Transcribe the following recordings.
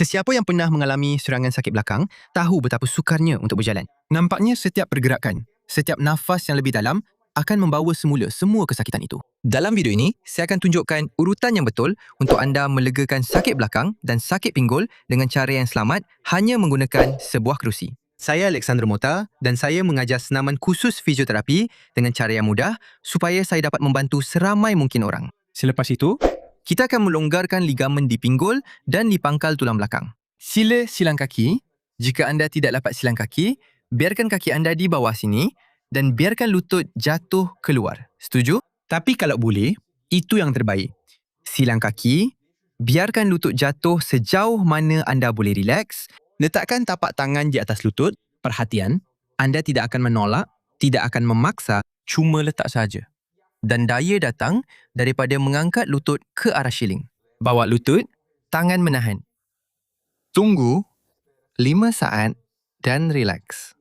Sesiapa yang pernah mengalami serangan sakit belakang tahu betapa sukarnya untuk berjalan. Nampaknya setiap pergerakan, setiap nafas yang lebih dalam akan membawa semula semua kesakitan itu. Dalam video ini, saya akan tunjukkan urutan yang betul untuk anda melegakan sakit belakang dan sakit pinggul dengan cara yang selamat hanya menggunakan sebuah kerusi. Saya Alexander Mota dan saya mengajar senaman khusus fisioterapi dengan cara yang mudah supaya saya dapat membantu seramai mungkin orang. Selepas itu, kita akan melonggarkan ligamen di pinggul dan di pangkal tulang belakang. Sila silang kaki. Jika anda tidak dapat silang kaki, biarkan kaki anda di bawah sini dan biarkan lutut jatuh keluar. Setuju? Tapi kalau boleh, itu yang terbaik. Silang kaki, biarkan lutut jatuh sejauh mana anda boleh rileks. Letakkan tapak tangan di atas lutut. Perhatian, anda tidak akan menolak, tidak akan memaksa, cuma letak saja. Dan daya datang daripada mengangkat lutut ke arah shilling. Bawa lutut, tangan menahan. Tunggu 5 saat dan rileks.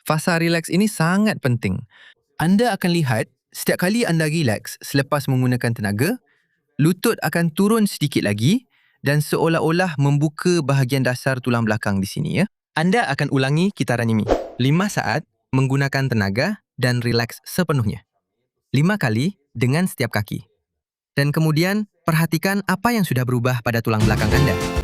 Fasa rileks ini sangat penting. Anda akan lihat setiap kali anda rileks selepas menggunakan tenaga, lutut akan turun sedikit lagi dan seolah-olah membuka bahagian dasar tulang belakang di sini. Anda akan ulangi kitaran ini 5 saat menggunakan tenaga dan rileks sepenuhnya. 5 kali dengan setiap kaki. Dan kemudian, perhatikan apa yang sudah berubah pada tulang belakang anda.